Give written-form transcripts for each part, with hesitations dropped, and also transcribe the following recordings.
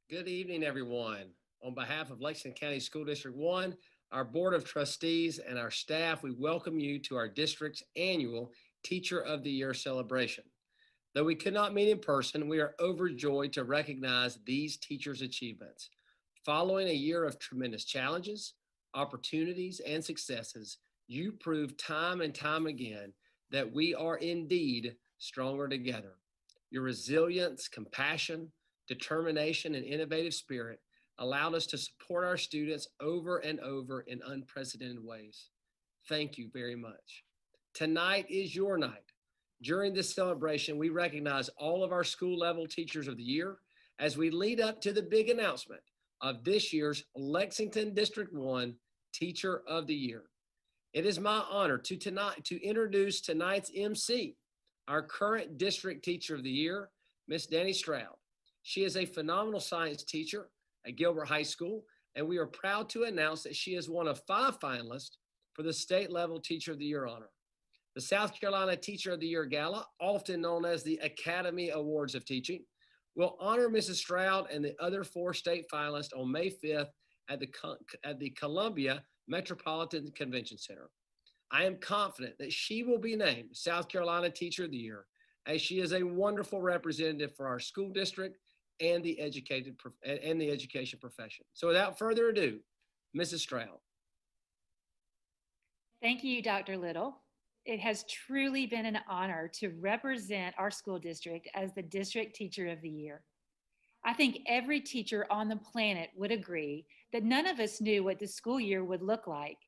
Good evening, everyone. On behalf of Lexington County School District 1, our Board of Trustees, and our staff, we welcome you to our district's annual Teacher of the Year celebration. Though we could not meet in person, we are overjoyed to recognize these teachers' achievements. Following a year of tremendous challenges, opportunities, and successes, you prove time and time again that we are indeed stronger together. Your resilience, compassion, determination, and innovative spirit allowed us to support our students over and over in unprecedented ways. Thank you very much. Tonight is your night. During this celebration, we recognize all of our school level teachers of the year as we lead up to the big announcement of this year's Lexington District 1 Teacher of the Year. It is my honor to introduce tonight's MC, our current District Teacher of the Year, Miss Danny Stroud. She is a phenomenal science teacher at Gilbert High School, and we are proud to announce that she is one of 5 finalists for the state level Teacher of the Year honor. The South Carolina Teacher of the Year Gala, often known as the Academy Awards of Teaching, will honor Mrs. Stroud and the other 4 state finalists on May 5th at the Columbia Metropolitan Convention Center. I am confident that she will be named South Carolina Teacher of the Year, as she is a wonderful representative for our school district and the education profession. So without further ado, Mrs. Stroud. Thank you, Dr. Little. It has truly been an honor to represent our school district as the District Teacher of the Year. I think every teacher on the planet would agree that none of us knew what the school year would look like.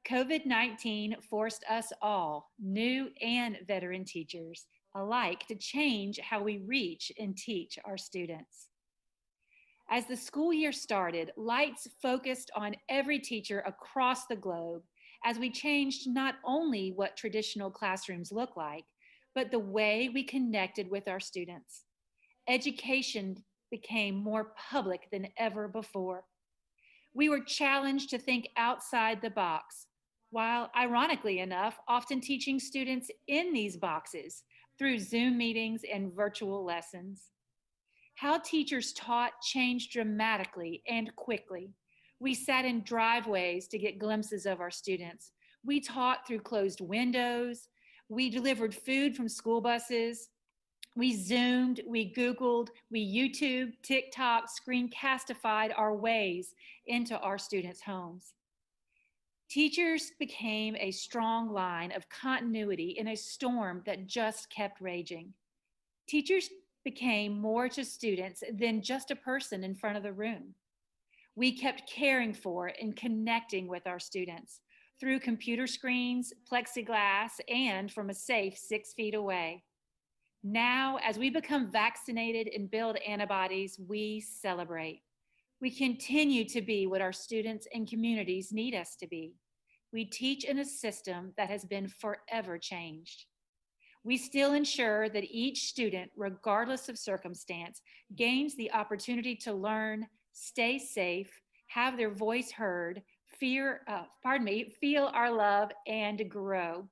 COVID-19 forced us all, new and veteran teachers alike, to change how we reach and teach our students. As the school year started, lights focused on every teacher across the globe as we changed not only what traditional classrooms look like, but the way we connected with our students. Education became more public than ever before. We were challenged to think outside the box, while ironically enough, often teaching students in these boxes through Zoom meetings and virtual lessons. How teachers taught changed dramatically and quickly. We sat in driveways to get glimpses of our students. We taught through closed windows. We delivered food from school buses. We Zoomed, we Googled, we YouTubed, TikTok, screencastified our ways into our students' homes. Teachers became a strong line of continuity in a storm that just kept raging. Teachers became more to students than just a person in front of the room. We kept caring for and connecting with our students through computer screens, plexiglass, and from a safe 6 feet away. Now, as we become vaccinated and build antibodies, we celebrate. We continue to be what our students and communities need us to be. We teach in a system that has been forever changed. We still ensure that each student, regardless of circumstance, gains the opportunity to learn, stay safe, have their voice heard, feel our love, and grow.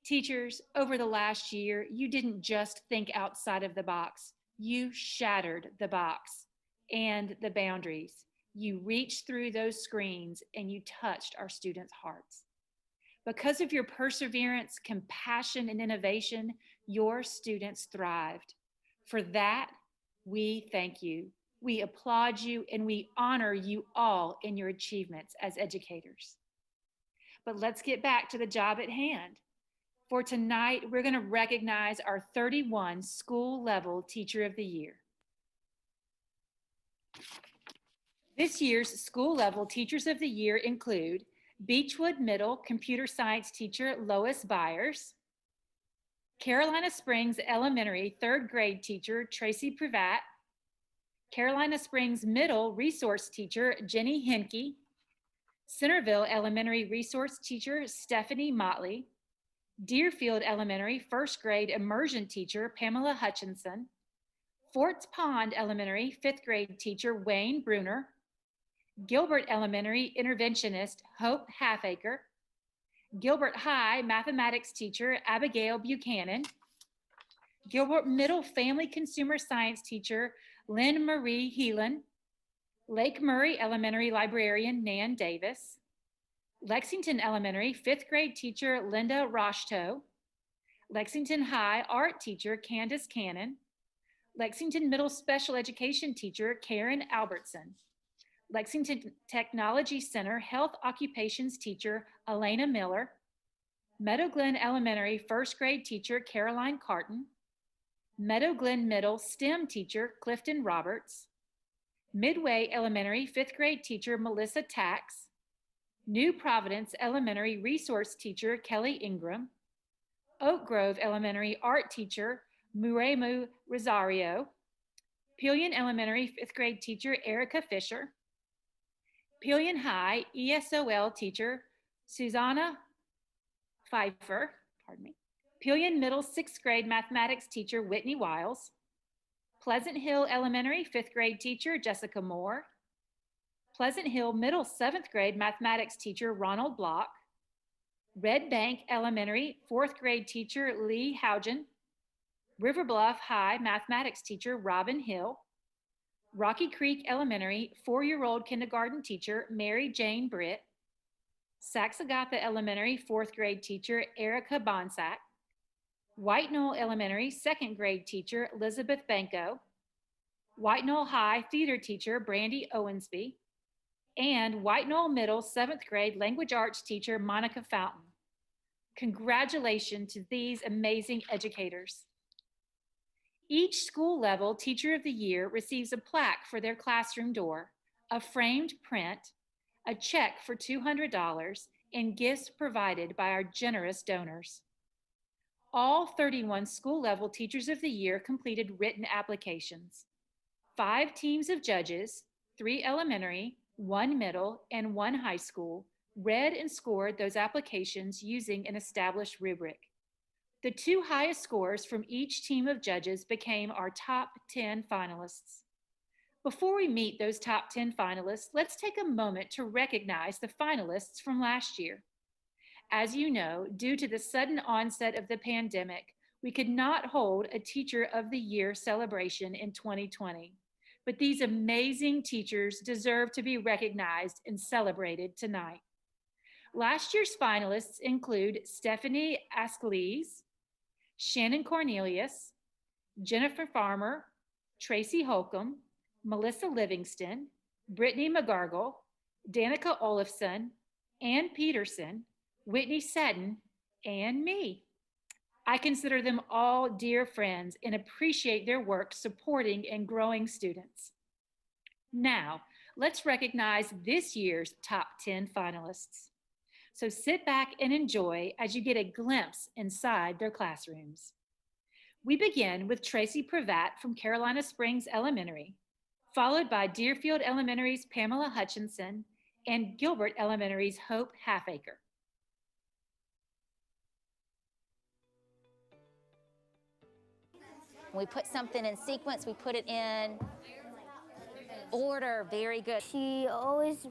Teachers, over the last year, you didn't just think outside of the box. You shattered the box and the boundaries. You reached through those screens and you touched our students' hearts. Because of your perseverance, compassion, and innovation, your students thrived. For that, we thank you. We applaud you and we honor you all in your achievements as educators. But let's get back to the job at hand. For tonight, we're going to recognize our 31 school level Teacher of the Year. This year's school level Teachers of the Year include Beechwood Middle Computer Science teacher Lois Byers, Carolina Springs Elementary 3rd grade teacher Tracy Privat, Carolina Springs Middle Resource teacher Jenny Henke, Centerville Elementary Resource teacher Stephanie Motley, Deerfield Elementary 1st grade immersion teacher Pamela Hutchinson, Forts Pond Elementary 5th grade teacher Wayne Bruner, Gilbert Elementary interventionist Hope Halfacre, Gilbert High mathematics teacher Abigail Buchanan, Gilbert Middle family consumer science teacher Lynn Marie Heelan, Lake Murray Elementary librarian Nan Davis, Lexington Elementary fifth grade teacher Linda Roshto, Lexington High art teacher Candace Cannon, Lexington Middle special education teacher Karen Albertson, Lexington Technology Center health occupations teacher Elena Miller, Meadow Glen Elementary first grade teacher Caroline Carton, Meadow Glen Middle STEM teacher Clifton Roberts, Midway Elementary fifth grade teacher Melissa Tax, New Providence Elementary resource teacher Kelly Ingram, Oak Grove Elementary art teacher Muremu Rosario, Pillion Elementary fifth grade teacher Erica Fisher, Pillion High ESOL teacher Susanna Pfeiffer, pardon me, Pillion Middle sixth grade mathematics teacher Whitney Wiles, Pleasant Hill Elementary fifth grade teacher Jessica Moore, Pleasant Hill Middle seventh grade mathematics teacher Ronald Block, Red Bank Elementary fourth grade teacher Lee Hougen, River Bluff High mathematics teacher Robin Hill, Rocky Creek Elementary four-year-old kindergarten teacher Mary Jane Britt, Saxagatha Elementary fourth grade teacher Erica Bonsack, White Knoll Elementary second grade teacher Elizabeth Banco, White Knoll High theater teacher Brandy Owensby, and White Knoll Middle seventh grade language arts teacher Monica Fountain. Congratulations to these amazing educators. Each school level Teacher of the Year receives a plaque for their classroom door, a framed print, a check for $200, and gifts provided by our generous donors. All 31 school level Teachers of the Year completed written applications. 5 teams of judges, 3 elementary, 1 middle, and 1 high school, read and scored those applications using an established rubric. The 2 highest scores from each team of judges became our top 10 finalists. Before we meet those top 10 finalists, let's take a moment to recognize the finalists from last year. As you know, due to the sudden onset of the pandemic, we could not hold a Teacher of the Year celebration in 2020. But these amazing teachers deserve to be recognized and celebrated tonight. Last year's finalists include Stephanie Askeles, Shannon Cornelius, Jennifer Farmer, Tracy Holcomb, Melissa Livingston, Brittany McGargle, Danica Olafson, Ann Peterson, Whitney Seddon, and me. I consider them all dear friends and appreciate their work supporting and growing students. Now, let's recognize this year's top 10 finalists. So sit back and enjoy as you get a glimpse inside their classrooms. We begin with Tracy Pravat from Carolina Springs Elementary, followed by Deerfield Elementary's Pamela Hutchinson and Gilbert Elementary's Hope Halfacre. We put something in sequence, we put it in order. Very good. She always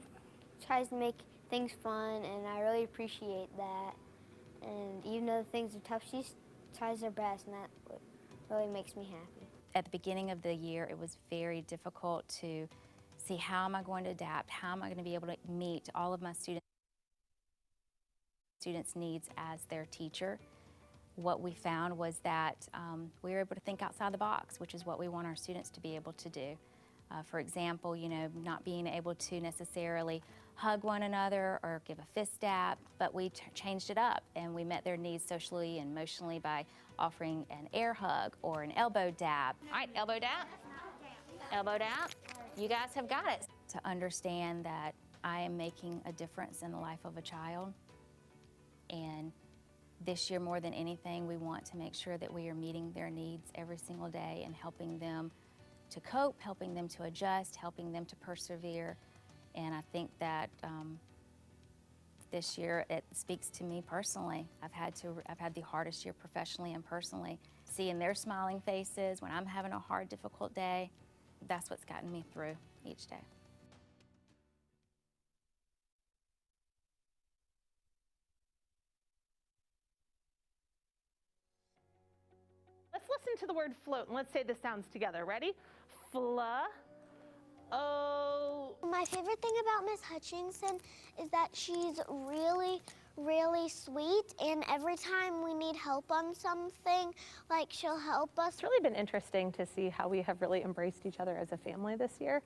tries to make things fun, and I really appreciate that. And even though things are tough, she tries her best, and that really makes me happy. At the beginning of the year, it was very difficult to see how am I going to adapt, how am I going to be able to meet all of my students' needs as their teacher. What we found was that we were able to think outside the box, which is what we want our students to be able to do. For example, not being able to necessarily hug one another or give a fist dap, but we changed it up and we met their needs socially and emotionally by offering an air hug or an elbow dap. All right, elbow dap, elbow dap. You guys have got it. To understand that I am making a difference in the life of a child, and this year, more than anything, we want to make sure that we are meeting their needs every single day and helping them to cope, helping them to adjust, helping them to persevere. And I think that this year it speaks to me personally. I've had the hardest year professionally and personally. Seeing their smiling faces when I'm having a hard, difficult day, that's what's gotten me through each day. Let's listen to the word float and let's say the sounds together. Ready? Fla, Uh-oh. My favorite thing about Miss Hutchinson is that she's really sweet, and every time we need help on something, like, she'll help us. It's really been interesting to see how we have really embraced each other as a family this year.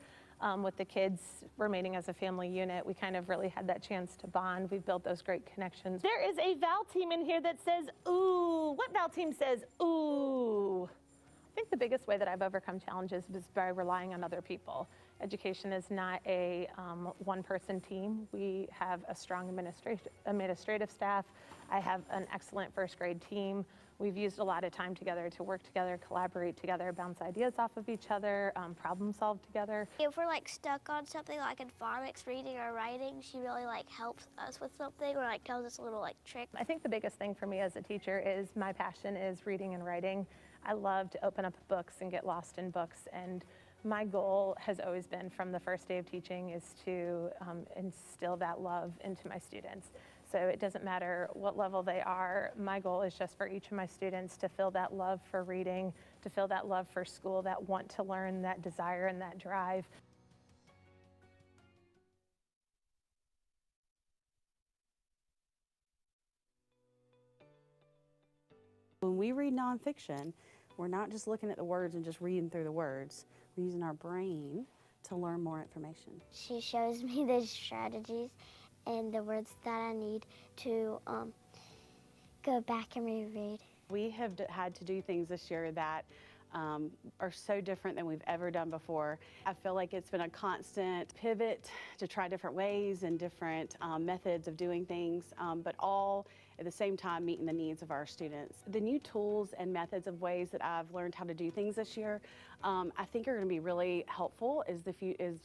With the kids remaining as a family unit, we kind of really had that chance to bond. We've built those great connections. There is a Val team in here that says, ooh. What Val team says, ooh? I think the biggest way that I've overcome challenges is by relying on other people. Education is not a one-person team. We have a strong administrative staff. I have an excellent first grade team. We've used a lot of time together to work together, collaborate together, bounce ideas off of each other, problem solve together. If we're like stuck on something like in phonics, reading or writing, she really like helps us with something or like tells us a little like trick. I think the biggest thing for me as a teacher is my passion is reading and writing. I love to open up books and get lost in books, and my goal has always been from the first day of teaching is to instill that love into my students. So it doesn't matter what level they are, my goal is just for each of my students to feel that love for reading, to feel that love for school, that want to learn, that desire and that drive. When we read nonfiction, we're not just looking at the words and just reading through the words. We're using our brain to learn more information. She shows me the strategies and the words that I need to go back and reread. We have had to do things this year that are so different than we've ever done before. I feel like it's been a constant pivot to try different ways and different methods of doing things, but all at the same time meeting the needs of our students. The new tools and methods of ways that I've learned how to do things this year, I think are going to be really helpful as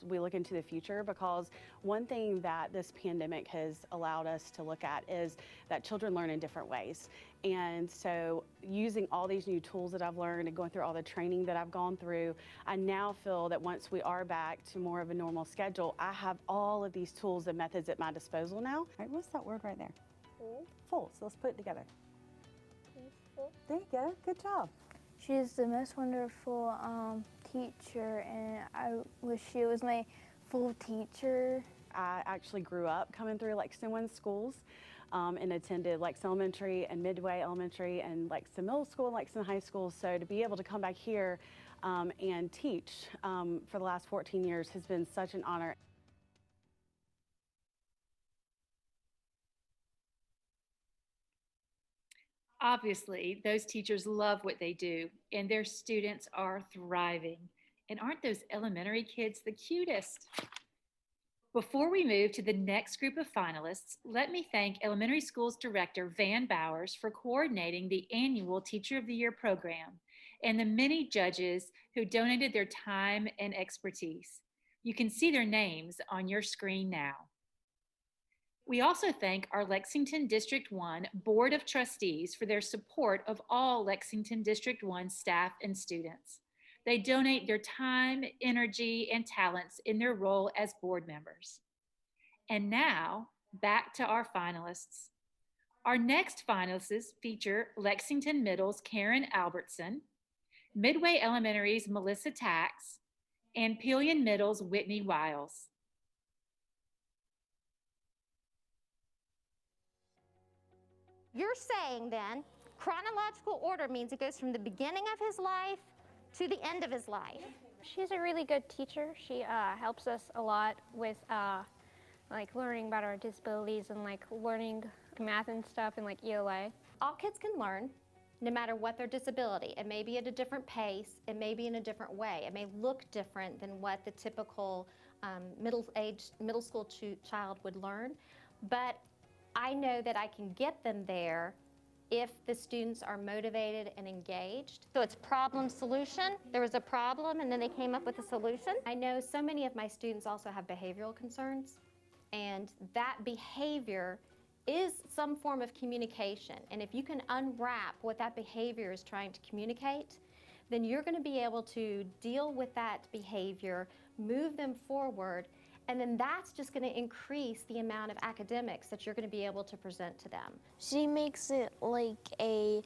we look into the future, because one thing that this pandemic has allowed us to look at is that children learn in different ways. And so using all these new tools that I've learned and going through all the training that I've gone through, I now feel that once we are back to more of a normal schedule, I have all of these tools and methods at my disposal now. All right, what's that word right there? Full. So let's put it together. There you go. Good job. She's the most wonderful teacher, and I wish she was my full teacher. I actually grew up coming through Lexington One schools and attended Lexington Elementary and Midway Elementary and Lexington Middle School and Lexington High School. So to be able to come back here and teach for the last 14 years has been such an honor. Obviously, those teachers love what they do, and their students are thriving. And aren't those elementary kids the cutest? Before we move to the next group of finalists, let me thank Elementary Schools Director Van Bowers for coordinating the annual Teacher of the Year program and the many judges who donated their time and expertise. You can see their names on your screen now. We also thank our Lexington District 1 Board of Trustees for their support of all Lexington District 1 staff and students. They donate their time, energy, and talents in their role as board members. And now, back to our finalists. Our next finalists feature Lexington Middle's Karen Albertson, Midway Elementary's Melissa Tax, and Pillion Middle's Whitney Wiles. You're saying then, chronological order means it goes from the beginning of his life to the end of his life. She's a really good teacher. She helps us a lot with like learning about our disabilities and like learning math and stuff and like ELA. All kids can learn, no matter what their disability. It may be at a different pace, it may be in a different way, it may look different than what the typical middle school child would learn, but I know that I can get them there if the students are motivated and engaged. So it's problem solution. There was a problem and then they came up with a solution. I know so many of my students also have behavioral concerns, and that behavior is some form of communication. And if you can unwrap what that behavior is trying to communicate, then you're going to be able to deal with that behavior, move them forward, and then that's just going to increase the amount of academics that you're going to be able to present to them. She makes it like a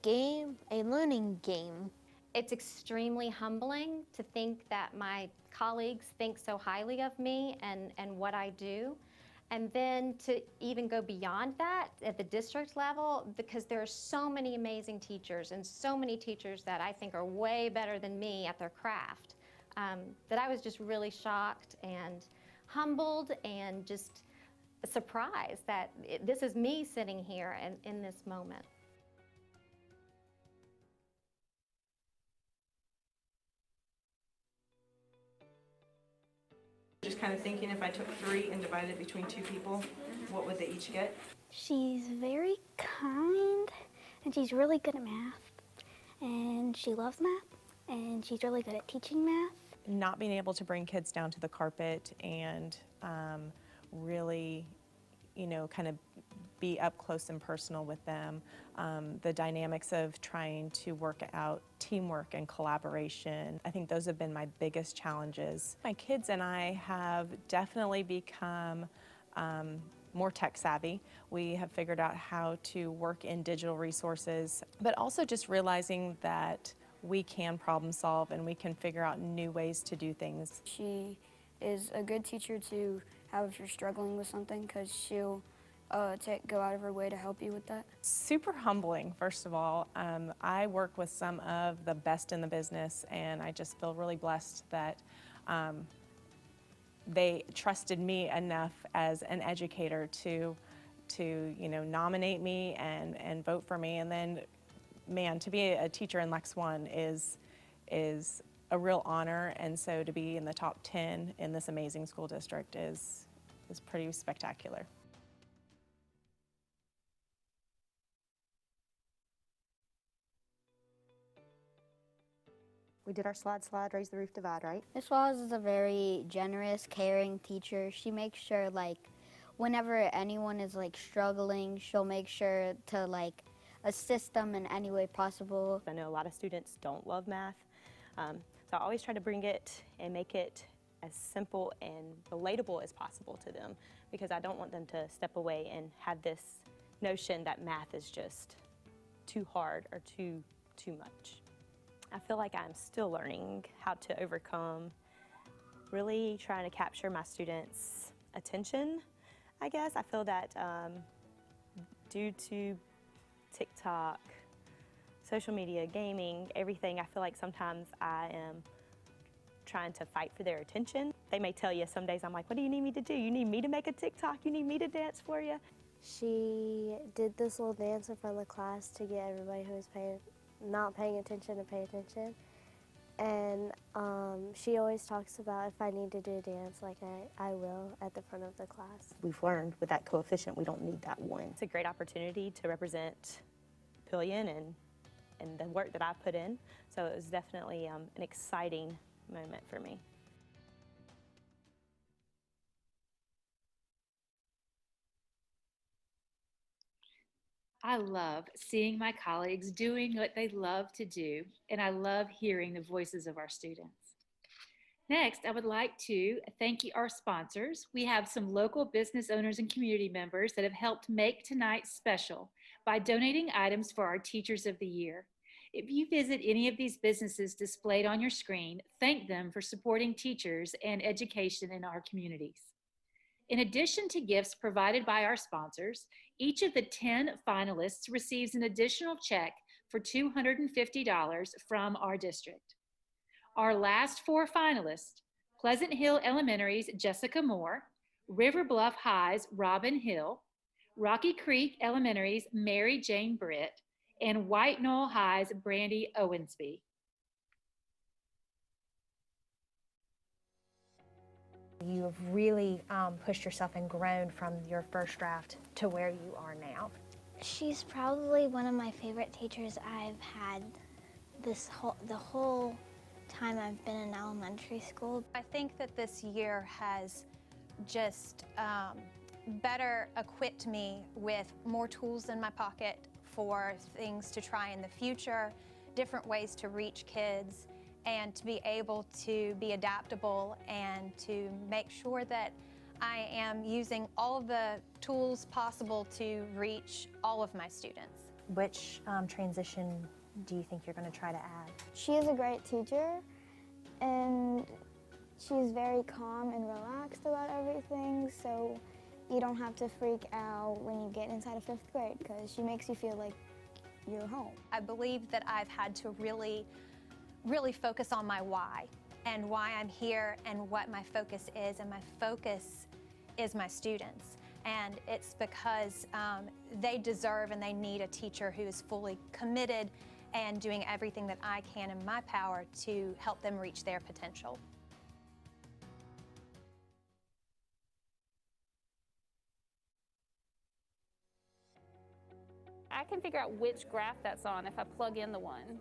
game, a learning game. It's extremely humbling to think that my colleagues think so highly of me and what I do. And then to even go beyond that at the district level, because there are so many amazing teachers and so many teachers that I think are way better than me at their craft, that I was just really shocked and humbled and just surprised that this is me sitting here in this moment. Just kind of thinking, if I took 3 and divided it between 2 people, what would they each get? She's very kind, and she's really good at math, and she loves math, and she's really good at teaching math. Not being able to bring kids down to the carpet and really, kind of be up close and personal with them. The dynamics of trying to work out teamwork and collaboration. I think those have been my biggest challenges. My kids and I have definitely become more tech savvy. We have figured out how to work in digital resources, but also just realizing that we can problem solve and we can figure out new ways to do things. She is a good teacher to have if you're struggling with something, because she'll go out of her way to help you with that. Super humbling, first of all. I work with some of the best in the business, and I just feel really blessed that they trusted me enough as an educator to nominate me and vote for me. And then, man, to be a teacher in Lex 1 is a real honor, and so to be in the top 10 in this amazing school district is pretty spectacular. We did our slide, raise the roof, divide, right? Miss Wallace is a very generous, caring teacher. She makes sure, whenever anyone is, struggling, she'll make sure to, assist them in any way possible. I know a lot of students don't love math, so I always try to bring it and make it as simple and relatable as possible to them, because I don't want them to step away and have this notion that math is just too hard or too much. I feel like I'm still learning how to overcome really trying to capture my students' attention, I guess. I feel that due to TikTok, social media, gaming, everything, I feel like sometimes I am trying to fight for their attention. They may tell you some days, I'm like, what do you need me to do? You need me to make a TikTok? You need me to dance for you? She did this little dance in front of the class to get everybody who was not paying attention to pay attention. And she always talks about, if I need to do a dance, I will at the front of the class. We've learned with that coefficient, we don't need that 1. It's a great opportunity to represent Pillion and the work that I put in. So it was definitely an exciting moment for me. I love seeing my colleagues doing what they love to do, and I love hearing the voices of our students. Next, I would like to thank our sponsors. We have some local business owners and community members that have helped make tonight special by donating items for our Teachers of the Year. If you visit any of these businesses displayed on your screen, thank them for supporting teachers and education in our communities. In addition to gifts provided by our sponsors, each of the 10 finalists receives an additional check for $250 from our district. Our last 4 finalists, Pleasant Hill Elementary's Jessica Moore, River Bluff High's Robin Hill, Rocky Creek Elementary's Mary Jane Britt, and White Knoll High's Brandy Owensby. You have really pushed yourself and grown from your first draft to where you are now. She's probably one of my favorite teachers I've had the whole time I've been in elementary school. I think that this year has just better equipped me with more tools in my pocket for things to try in the future, different ways to reach kids, and to be able to be adaptable and to make sure that I am using all of the tools possible to reach all of my students. Which transition do you think you're going to try to add? She is a great teacher, and she's very calm and relaxed about everything, so you don't have to freak out when you get inside of 5th grade because she makes you feel like you're home. I believe that I've had to really focus on my why and why I'm here and what my focus is, and my focus is my students. And it's because they deserve and they need a teacher who is fully committed and doing everything that I can in my power to help them reach their potential. I can figure out which graph that's on if I plug in the one.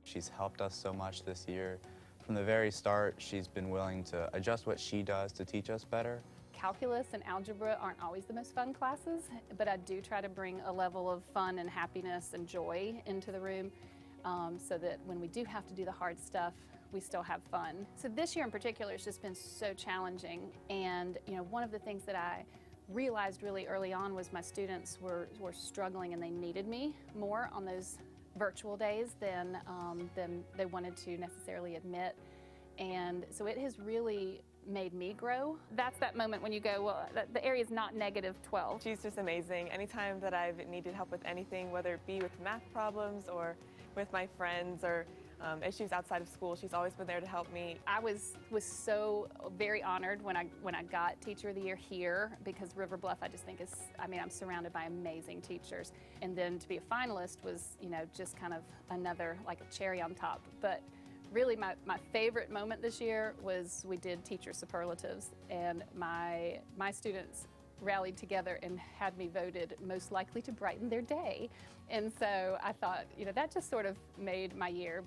She's helped us so much this year. From the very start, she's been willing to adjust what she does to teach us better. Calculus and algebra aren't always the most fun classes, but I do try to bring a level of fun and happiness and joy into the room so that when we do have to do the hard stuff, we still have fun. So this year in particular has just been so challenging, and one of the things that I realized really early on was my students were struggling and they needed me more on those virtual days than they wanted to necessarily admit. And so it has really made me grow. That's that moment when you go, well, the area is not -12. She's just amazing. Anytime that I've needed help with anything, whether it be with math problems or with my friends or issues outside of school, she's always been there to help me. I was so very honored when I got Teacher of the Year here, because River Bluff I just think is, I'm surrounded by amazing teachers. And then to be a finalist was, just kind of another, like a cherry on top. But really my favorite moment this year was we did teacher superlatives, and my students rallied together and had me voted most likely to brighten their day. And so I thought, that just sort of made my year.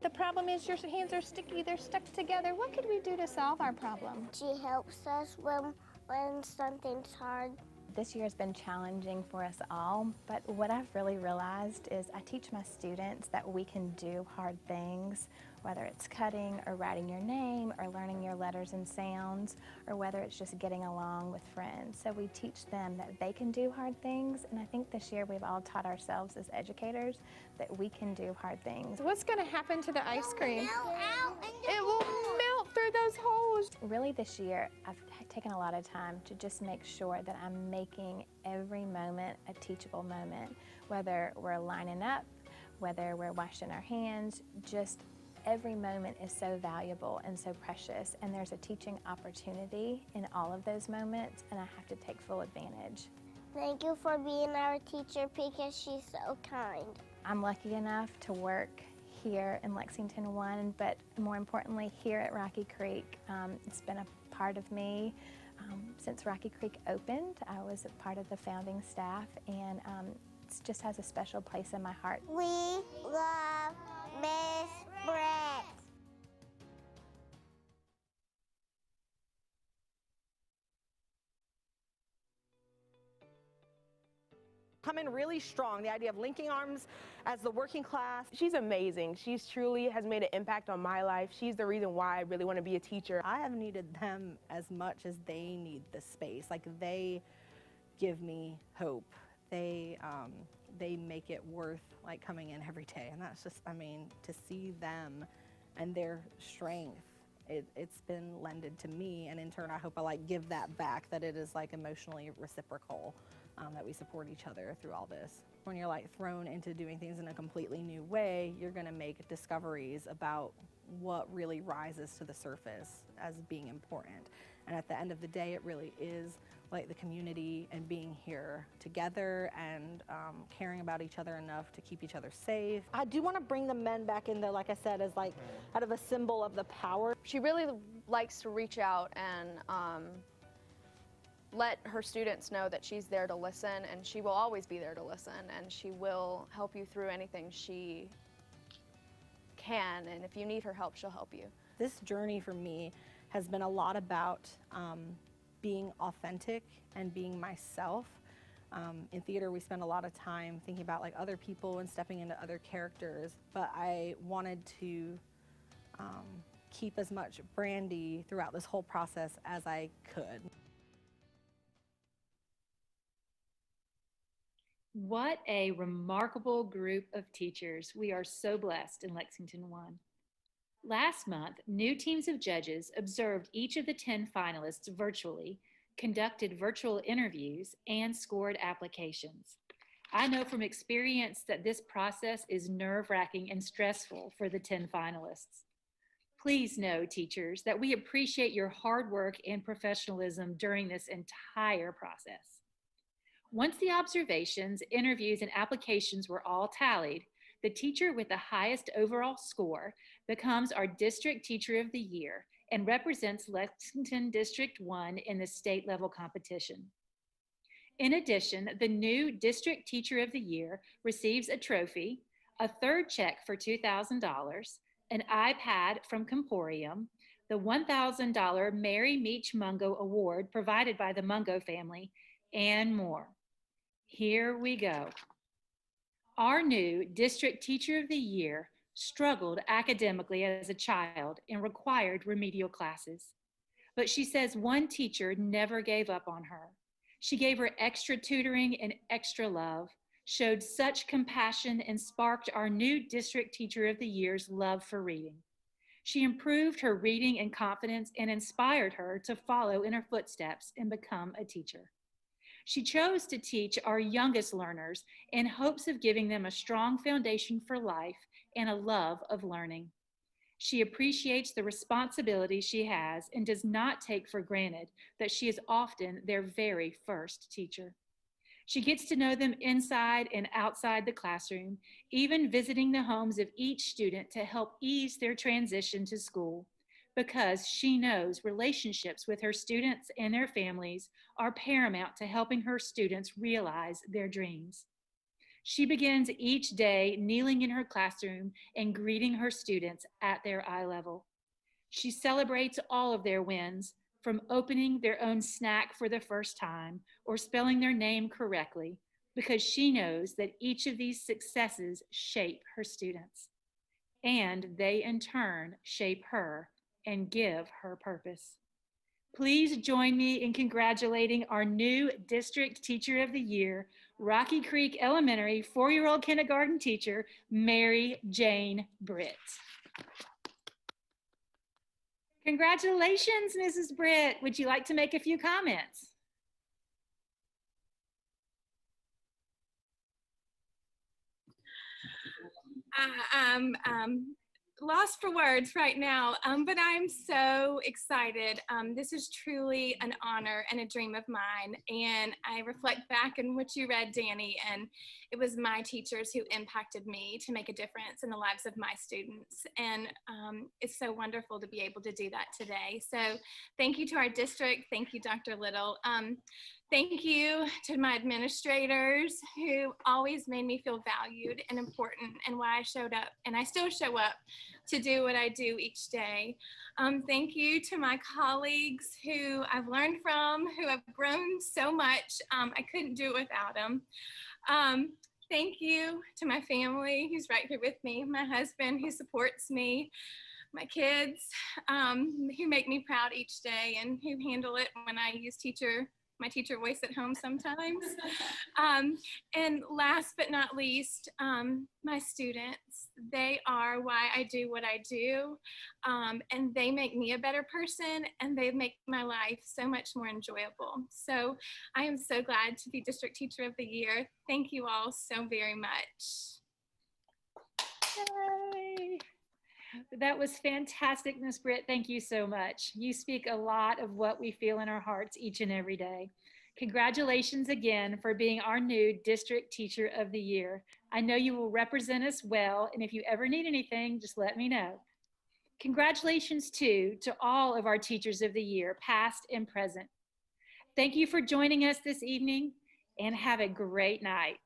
The problem is your hands are sticky, they're stuck together. What could we do to solve our problem? She helps us when something's hard. This year has been challenging for us all, but what I've really realized is I teach my students that we can do hard things, whether it's cutting or writing your name or learning your letters and sounds, or whether it's just getting along with friends. So we teach them that they can do hard things, and I think this year we've all taught ourselves as educators that we can do hard things. What's going to happen to the ice cream? It will melt through those holes. Really this year, I've taken a lot of time to just make sure that I'm making every moment a teachable moment, whether we're lining up, whether we're washing our hands, just every moment is so valuable and so precious, and there's a teaching opportunity in all of those moments, and I have to take full advantage. Thank you for being our teacher because she's so kind. I'm lucky enough to work here in Lexington 1, but more importantly here at Rocky Creek. It's been a part of me since Rocky Creek opened. I was a part of the founding staff, and it just has a special place in my heart. We love Miss Brett. Come in really strong, the idea of linking arms as the working class. She's amazing. She's truly has made an impact on my life. She's the reason why I really want to be a teacher. I have needed them as much as they need the space. Like, they give me hope. They make it worth like coming in every day, and that's just, to see them and their strength, it's been lended to me, and in turn I hope I give that back, that it is emotionally reciprocal, that we support each other through all this. When you're thrown into doing things in a completely new way, you're going to make discoveries about what really rises to the surface as being important. And at the end of the day, it really is the community and being here together and caring about each other enough to keep each other safe. I do want to bring the men back in there, like I said, as out of a symbol of the power. She really likes to reach out and let her students know that she's there to listen, and she will always be there to listen, and she will help you through anything she can, and if you need her help, she'll help you. This journey for me has been a lot about being authentic and being myself. In theater, we spend a lot of time thinking about other people and stepping into other characters, but I wanted to keep as much Brandy throughout this whole process as I could. What a remarkable group of teachers. We are so blessed in Lexington 1. Last month, new teams of judges observed each of the 10 finalists virtually, conducted virtual interviews, and scored applications. I know from experience that this process is nerve-wracking and stressful for the 10 finalists. Please know, teachers, that we appreciate your hard work and professionalism during this entire process. Once the observations, interviews, and applications were all tallied, the teacher with the highest overall score becomes our District Teacher of the Year and represents Lexington District 1 in the state level competition. In addition, the new District Teacher of the Year receives a trophy, a third check for $2,000, an iPad from Comporium, the $1,000 Mary Meach Mungo Award provided by the Mungo family, and more. Here we go. Our new District Teacher of the Year struggled academically as a child and required remedial classes. But she says one teacher never gave up on her. She gave her extra tutoring and extra love, showed such compassion, and sparked our new District Teacher of the Year's love for reading. She improved her reading and confidence and inspired her to follow in her footsteps and become a teacher. She chose to teach our youngest learners in hopes of giving them a strong foundation for life and a love of learning. She appreciates the responsibility she has and does not take for granted that she is often their very first teacher. She gets to know them inside and outside the classroom, even visiting the homes of each student to help ease their transition to school, because she knows relationships with her students and their families are paramount to helping her students realize their dreams. She begins each day kneeling in her classroom and greeting her students at their eye level. She celebrates all of their wins, from opening their own snack for the first time or spelling their name correctly, because she knows that each of these successes shape her students, and they in turn shape her and give her purpose. Please join me in congratulating our new District Teacher of the Year, Rocky Creek Elementary 4-year-old kindergarten teacher, Mary Jane Britt. Congratulations, Mrs. Britt. Would you like to make a few comments? I'm lost for words right now, but I'm so excited. This is truly an honor and a dream of mine. And I reflect back on what you read, Danny, and it was my teachers who impacted me to make a difference in the lives of my students. And it's so wonderful to be able to do that today. So thank you to our district. Thank you, Dr. Little. Thank you to my administrators who always made me feel valued and important, and why I showed up, and I still show up to do what I do each day. Thank you to my colleagues who I've learned from, who have grown so much. I couldn't do it without them. Thank you to my family who's right here with me, my husband who supports me, my kids who make me proud each day and who handle it when I use my teacher voice at home sometimes. And last but not least, my students. They are why I do what I do, and they make me a better person, and they make my life so much more enjoyable. So I am so glad to be District Teacher of the Year. Thank you all so very much. Yay. That was fantastic, Ms. Britt. Thank you so much. You speak a lot of what we feel in our hearts each and every day. Congratulations again for being our new District Teacher of the Year. I know you will represent us well, and if you ever need anything, just let me know. Congratulations too to all of our Teachers of the Year, past and present. Thank you for joining us this evening, and have a great night.